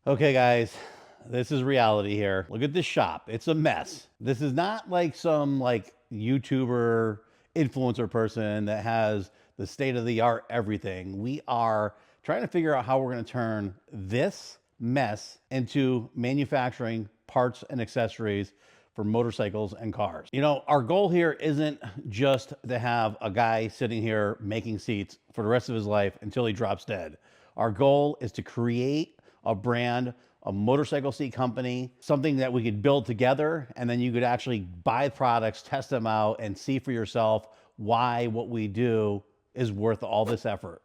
Okay, guys, this is reality here. Look at this shop. It's a mess. This is not like some like YouTuber influencer person that has the state of the art everything. We are trying to figure out how we're going to turn this mess into manufacturing parts and accessories for motorcycles and cars. You know, our goal here isn't just to have a guy sitting here making seats for the rest of his life until he drops dead. Our goal is to create a brand, a motorcycle seat company, something that we could build together, and then you could actually buy products, test them out, and see for yourself why what we do is worth all this effort.